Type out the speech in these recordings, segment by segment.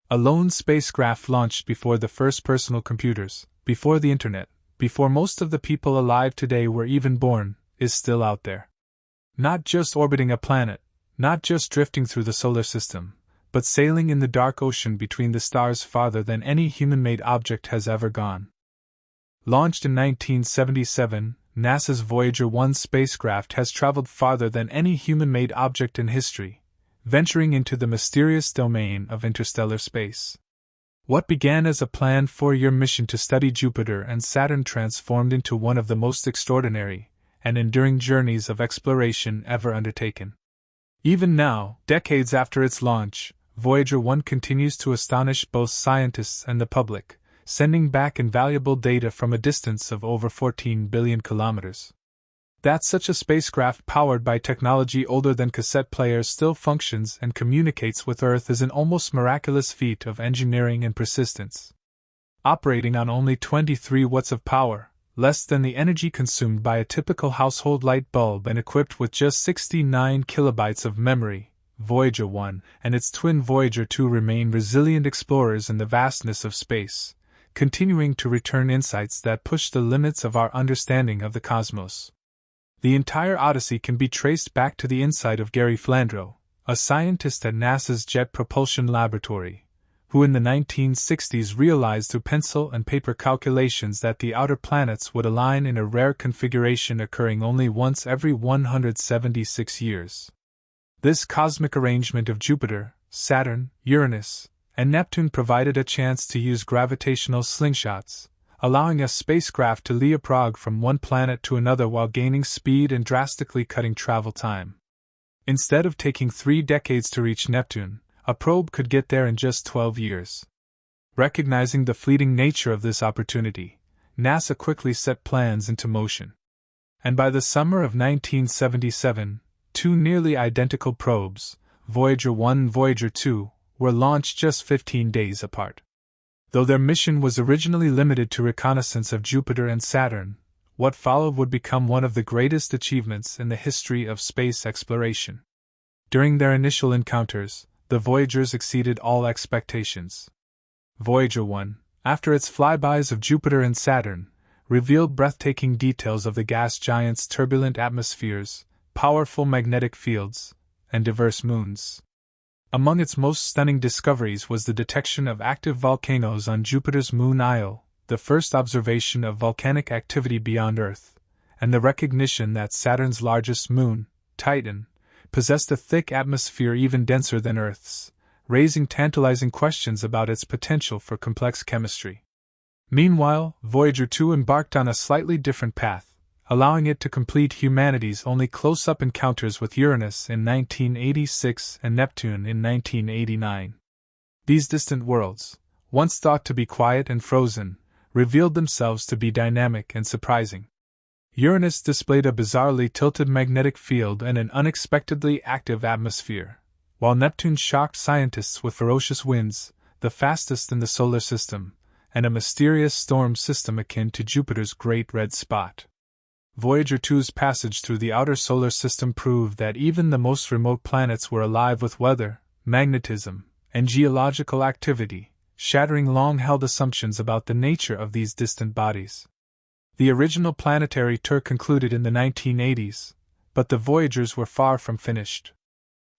A lone spacecraft launched before the first personal computers, before the internet, before most of the people alive today were even born, is still out there. Not just orbiting a planet, not just drifting through the solar system, but sailing in the dark ocean between the stars farther than any human-made object has ever gone. Launched in 1977, NASA's Voyager 1 spacecraft has traveled farther than any human-made object in history, venturing into the mysterious domain of interstellar space. What began as a planned 4-year mission to study Jupiter and Saturn transformed into one of the most extraordinary and enduring journeys of exploration ever undertaken. Even now, decades after its launch, Voyager 1 continues to astonish both scientists and the public, sending back invaluable data from a distance of over 14 billion kilometers. That such a spacecraft powered by technology older than cassette players still functions and communicates with Earth is an almost miraculous feat of engineering and persistence. Operating on only 23 watts of power, less than the energy consumed by a typical household light bulb, and equipped with just 69 kilobytes of memory, Voyager 1 and its twin Voyager 2 remain resilient explorers in the vastness of space, continuing to return insights that push the limits of our understanding of the cosmos. The entire odyssey can be traced back to the insight of Gary Flandreau, a scientist at NASA's Jet Propulsion Laboratory, who in the 1960s realized through pencil and paper calculations that the outer planets would align in a rare configuration occurring only once every 176 years. This cosmic arrangement of Jupiter, Saturn, Uranus, and Neptune provided a chance to use gravitational slingshots, allowing a spacecraft to leapfrog from one planet to another while gaining speed and drastically cutting travel time. Instead of taking 3 decades to reach Neptune, a probe could get there in just 12 years. Recognizing the fleeting nature of this opportunity, NASA quickly set plans into motion. And by the summer of 1977, 2 nearly identical probes, Voyager 1 and Voyager 2, were launched just 15 days apart. Though their mission was originally limited to reconnaissance of Jupiter and Saturn, what followed would become one of the greatest achievements in the history of space exploration. During their initial encounters, the Voyagers exceeded all expectations. Voyager 1, after its flybys of Jupiter and Saturn, revealed breathtaking details of the gas giants' turbulent atmospheres, powerful magnetic fields, and diverse moons. Among its most stunning discoveries was the detection of active volcanoes on Jupiter's moon Io, the first observation of volcanic activity beyond Earth, and the recognition that Saturn's largest moon, Titan, possessed a thick atmosphere even denser than Earth's, raising tantalizing questions about its potential for complex chemistry. Meanwhile, Voyager 2 embarked on a slightly different path, allowing it to complete humanity's only close-up encounters with Uranus in 1986 and Neptune in 1989. These distant worlds, once thought to be quiet and frozen, revealed themselves to be dynamic and surprising. Uranus displayed a bizarrely tilted magnetic field and an unexpectedly active atmosphere, while Neptune shocked scientists with ferocious winds, the fastest in the solar system, and a mysterious storm system akin to Jupiter's Great Red Spot. Voyager 2's passage through the outer solar system proved that even the most remote planets were alive with weather, magnetism, and geological activity, shattering long-held assumptions about the nature of these distant bodies. The original planetary tour concluded in the 1980s, but the Voyagers were far from finished.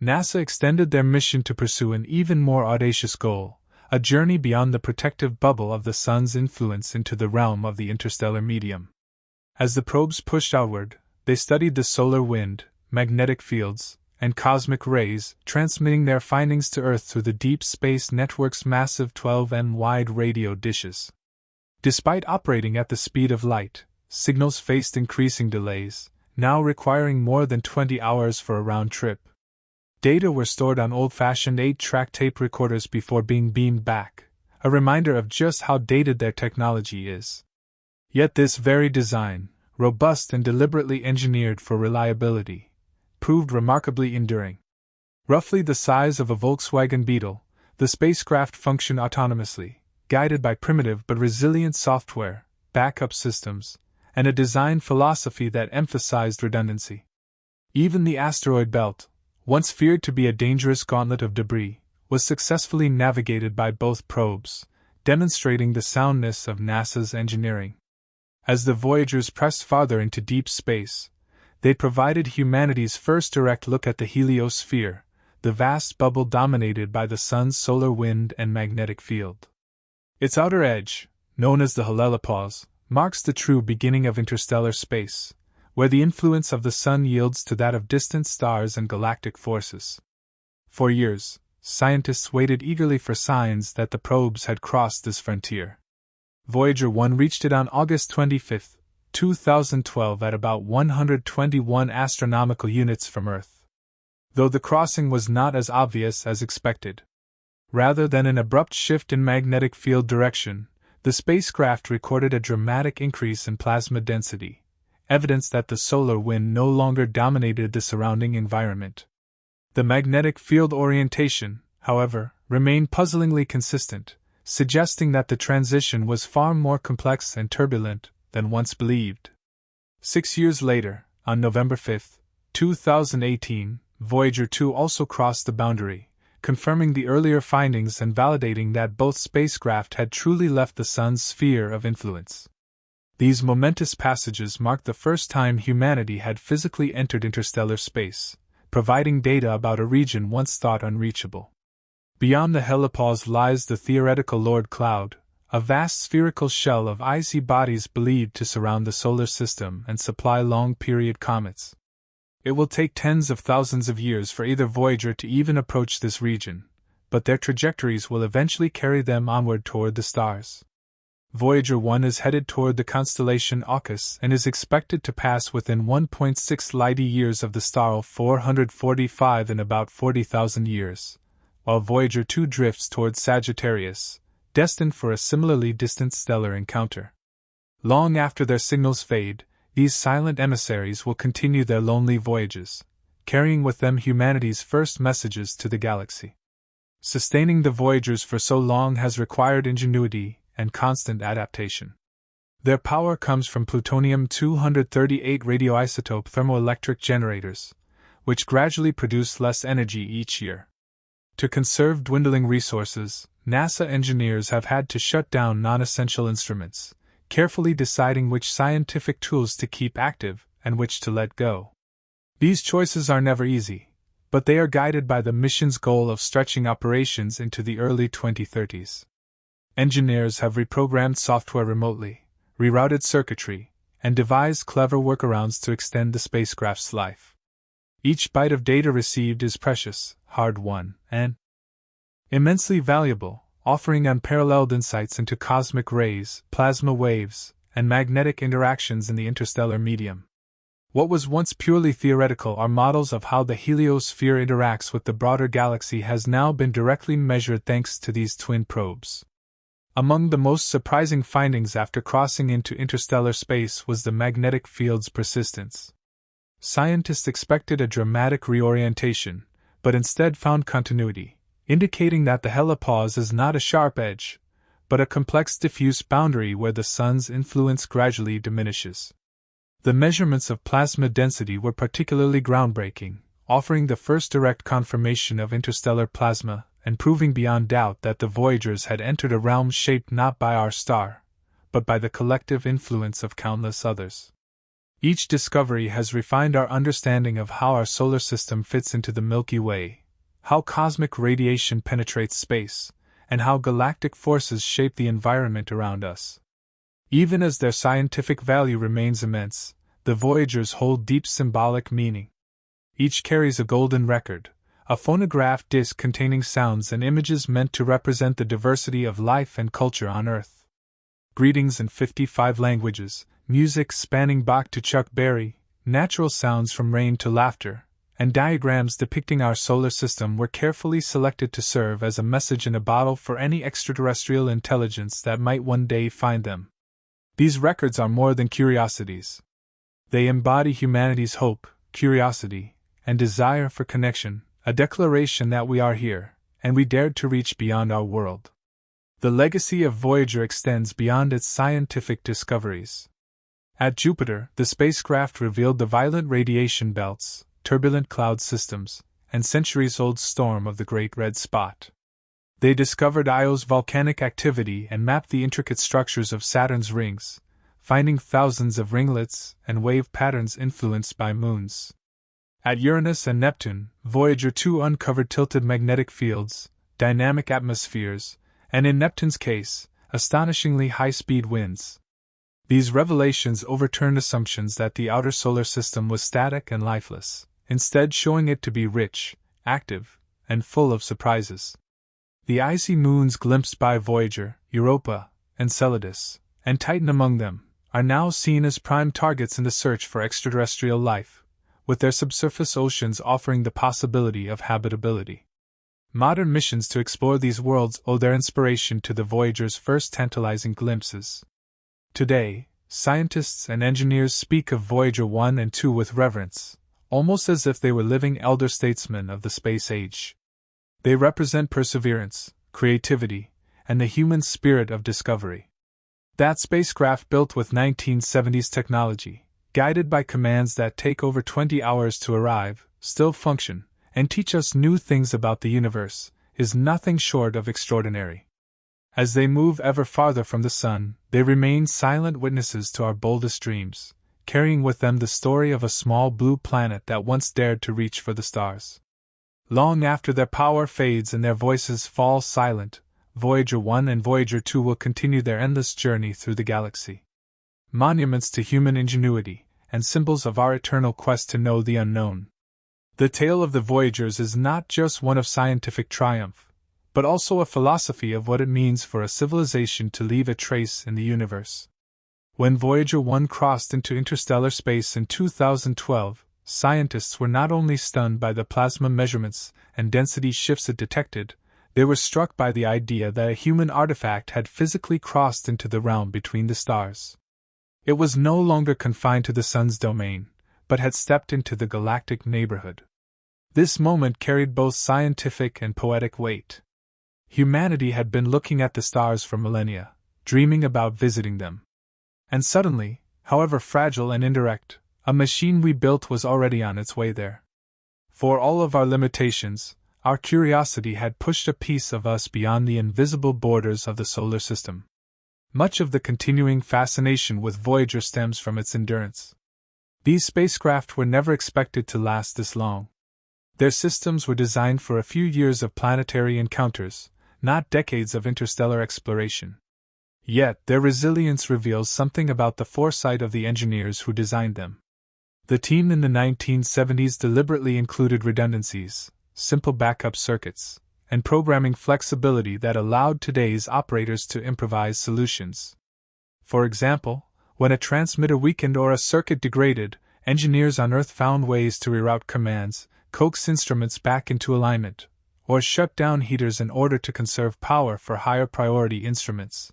NASA extended their mission to pursue an even more audacious goal, a journey beyond the protective bubble of the Sun's influence into the realm of the interstellar medium. As the probes pushed outward, they studied the solar wind, magnetic fields, and cosmic rays, transmitting their findings to Earth through the Deep Space Network's massive 12-m wide radio dishes. Despite operating at the speed of light, signals faced increasing delays, now requiring more than 20 hours for a round trip. Data were stored on old-fashioned 8-track tape recorders before being beamed back, a reminder of just how dated their technology is. Yet this very design, robust and deliberately engineered for reliability, proved remarkably enduring. Roughly the size of a Volkswagen Beetle, the spacecraft functioned autonomously, guided by primitive but resilient software, backup systems, and a design philosophy that emphasized redundancy. Even the asteroid belt, once feared to be a dangerous gauntlet of debris, was successfully navigated by both probes, demonstrating the soundness of NASA's engineering. As the Voyagers pressed farther into deep space, they provided humanity's first direct look at the heliosphere, the vast bubble dominated by the Sun's solar wind and magnetic field. Its outer edge, known as the helipause, marks the true beginning of interstellar space, where the influence of the Sun yields to that of distant stars and galactic forces. For years, scientists waited eagerly for signs that the probes had crossed this frontier. Voyager 1 reached it on August 25, 2012 at about 121 astronomical units from Earth. Though the crossing was not as obvious as expected. Rather than an abrupt shift in magnetic field direction, the spacecraft recorded a dramatic increase in plasma density, evidence that the solar wind no longer dominated the surrounding environment. The magnetic field orientation, however, remained puzzlingly consistent, suggesting that the transition was far more complex and turbulent than once believed. 6 years later, on November 5, 2018, Voyager 2 also crossed the boundary, confirming the earlier findings and validating that both spacecraft had truly left the Sun's sphere of influence. These momentous passages marked the first time humanity had physically entered interstellar space, providing data about a region once thought unreachable. Beyond the helipause lies the theoretical Lord Cloud, a vast spherical shell of icy bodies believed to surround the solar system and supply long-period comets. It will take tens of thousands of years for either Voyager to even approach this region, but their trajectories will eventually carry them onward toward the stars. Voyager 1 is headed toward the constellation Orcus and is expected to pass within 1.6 light-years of the star 445 in about 40,000 years, while Voyager 2 drifts toward Sagittarius, destined for a similarly distant stellar encounter. Long after their signals fade, these silent emissaries will continue their lonely voyages, carrying with them humanity's first messages to the galaxy. Sustaining the Voyagers for so long has required ingenuity and constant adaptation. Their power comes from plutonium-238 radioisotope thermoelectric generators, which gradually produce less energy each year. To conserve dwindling resources, NASA engineers have had to shut down non-essential instruments, carefully deciding which scientific tools to keep active and which to let go. These choices are never easy, but they are guided by the mission's goal of stretching operations into the early 2030s. Engineers have reprogrammed software remotely, rerouted circuitry, and devised clever workarounds to extend the spacecraft's life. Each byte of data received is precious, hard-won, and immensely valuable, offering unparalleled insights into cosmic rays, plasma waves, and magnetic interactions in the interstellar medium. What was once purely theoretical are models of how the heliosphere interacts with the broader galaxy has now been directly measured thanks to these twin probes. Among the most surprising findings after crossing into interstellar space was the magnetic field's persistence. Scientists expected a dramatic reorientation, but instead found continuity, indicating that the helipause is not a sharp edge, but a complex diffuse boundary where the Sun's influence gradually diminishes. The measurements of plasma density were particularly groundbreaking, offering the first direct confirmation of interstellar plasma and proving beyond doubt that the Voyagers had entered a realm shaped not by our star, but by the collective influence of countless others. Each discovery has refined our understanding of how our solar system fits into the Milky Way, how cosmic radiation penetrates space, and how galactic forces shape the environment around us. Even as their scientific value remains immense, the Voyagers hold deep symbolic meaning. Each carries a golden record, a phonograph disc containing sounds and images meant to represent the diversity of life and culture on Earth. Greetings in 55 languages, music spanning Bach to Chuck Berry, natural sounds from rain to laughter, and diagrams depicting our solar system were carefully selected to serve as a message in a bottle for any extraterrestrial intelligence that might one day find them. These records are more than curiosities. They embody humanity's hope, curiosity, and desire for connection, a declaration that we are here, and we dared to reach beyond our world. The legacy of Voyager extends beyond its scientific discoveries. At Jupiter, the spacecraft revealed the violent radiation belts, turbulent cloud systems, and centuries-old storm of the Great Red Spot. They discovered Io's volcanic activity and mapped the intricate structures of Saturn's rings, finding thousands of ringlets and wave patterns influenced by moons. At Uranus and Neptune, Voyager 2 uncovered tilted magnetic fields, dynamic atmospheres, and in Neptune's case, astonishingly high-speed winds. These revelations overturned assumptions that the outer solar system was static and lifeless, instead showing it to be rich, active, and full of surprises. The icy moons glimpsed by Voyager, Europa, Enceladus, and Titan among them, are now seen as prime targets in the search for extraterrestrial life, with their subsurface oceans offering the possibility of habitability. Modern missions to explore these worlds owe their inspiration to the Voyager's first tantalizing glimpses. Today, scientists and engineers speak of Voyager 1 and 2 with reverence, almost as if they were living elder statesmen of the space age. They represent perseverance, creativity, and the human spirit of discovery. That spacecraft built with 1970s technology, guided by commands that take over 20 hours to arrive, still function, and teach us new things about the universe, is nothing short of extraordinary. As they move ever farther from the sun, they remain silent witnesses to our boldest dreams, carrying with them the story of a small blue planet that once dared to reach for the stars. Long after their power fades and their voices fall silent, Voyager 1 and Voyager 2 will continue their endless journey through the galaxy. Monuments to human ingenuity, and symbols of our eternal quest to know the unknown. The tale of the Voyagers is not just one of scientific triumph, but also a philosophy of what it means for a civilization to leave a trace in the universe. When Voyager 1 crossed into interstellar space in 2012, scientists were not only stunned by the plasma measurements and density shifts it detected, they were struck by the idea that a human artifact had physically crossed into the realm between the stars. It was no longer confined to the sun's domain, but had stepped into the galactic neighborhood. This moment carried both scientific and poetic weight. Humanity had been looking at the stars for millennia, dreaming about visiting them. And suddenly, however fragile and indirect, a machine we built was already on its way there. For all of our limitations, our curiosity had pushed a piece of us beyond the invisible borders of the solar system. Much of the continuing fascination with Voyager stems from its endurance. These spacecraft were never expected to last this long. Their systems were designed for a few years of planetary encounters, not decades of interstellar exploration. Yet, their resilience reveals something about the foresight of the engineers who designed them. The team in the 1970s deliberately included redundancies, simple backup circuits, and programming flexibility that allowed today's operators to improvise solutions. For example, when a transmitter weakened or a circuit degraded, engineers on Earth found ways to reroute commands, coax instruments back into alignment, or shut down heaters in order to conserve power for higher priority instruments.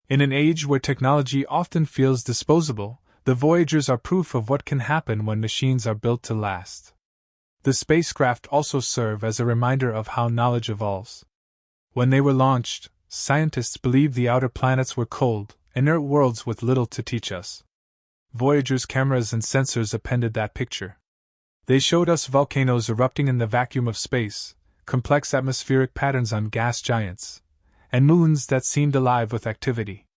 In an age where technology often feels disposable, the Voyagers are proof of what can happen when machines are built to last. The spacecraft also serve as a reminder of how knowledge evolves. When they were launched, scientists believed the outer planets were cold, inert worlds with little to teach us. Voyager's cameras and sensors appended that picture. They showed us volcanoes erupting in the vacuum of space, complex atmospheric patterns on gas giants, and moons that seemed alive with activity.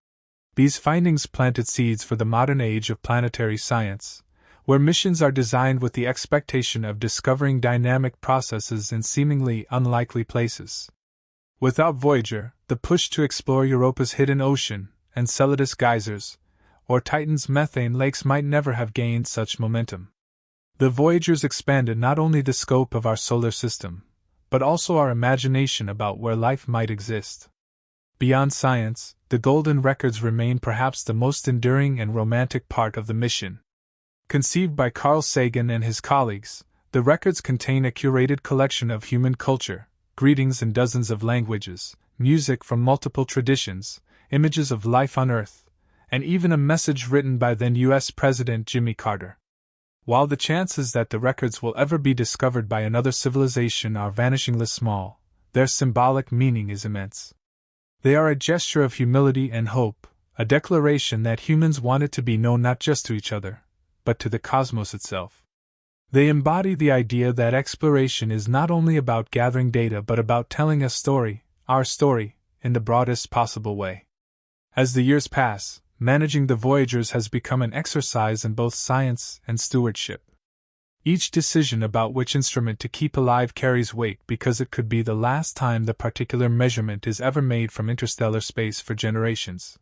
These findings planted seeds for the modern age of planetary science, where missions are designed with the expectation of discovering dynamic processes in seemingly unlikely places. Without Voyager, the push to explore Europa's hidden ocean, Enceladus geysers, or Titan's methane lakes might never have gained such momentum. The Voyagers expanded not only the scope of our solar system, but also our imagination about where life might exist. Beyond science, the golden records remain perhaps the most enduring and romantic part of the mission. Conceived by Carl Sagan and his colleagues, the records contain a curated collection of human culture, greetings in dozens of languages, music from multiple traditions, images of life on Earth, and even a message written by then U.S. President Jimmy Carter. While the chances that the records will ever be discovered by another civilization are vanishingly small, their symbolic meaning is immense. They are a gesture of humility and hope, a declaration that humans wanted to be known not just to each other, but to the cosmos itself. They embody the idea that exploration is not only about gathering data but about telling a story, our story, in the broadest possible way. As the years pass, managing the Voyagers has become an exercise in both science and stewardship. Each decision about which instrument to keep alive carries weight because it could be the last time the particular measurement is ever made from interstellar space for generations.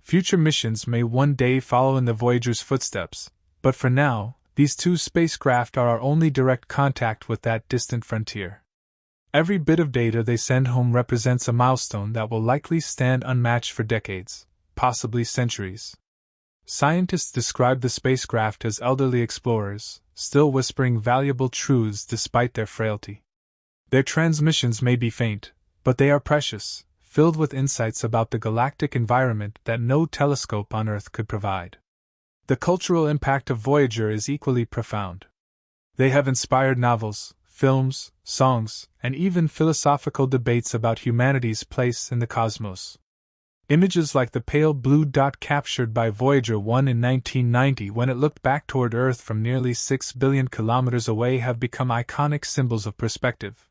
Future missions may one day follow in the Voyager's footsteps, but for now, these two spacecraft are our only direct contact with that distant frontier. Every bit of data they send home represents a milestone that will likely stand unmatched for decades, possibly centuries. Scientists describe the spacecraft as elderly explorers, still whispering valuable truths despite their frailty. Their transmissions may be faint, but they are precious, filled with insights about the galactic environment that no telescope on Earth could provide. The cultural impact of Voyager is equally profound. They have inspired novels, films, songs, and even philosophical debates about humanity's place in the cosmos. Images like the pale blue dot captured by Voyager 1 in 1990 when it looked back toward Earth from nearly 6 billion kilometers away have become iconic symbols of perspective.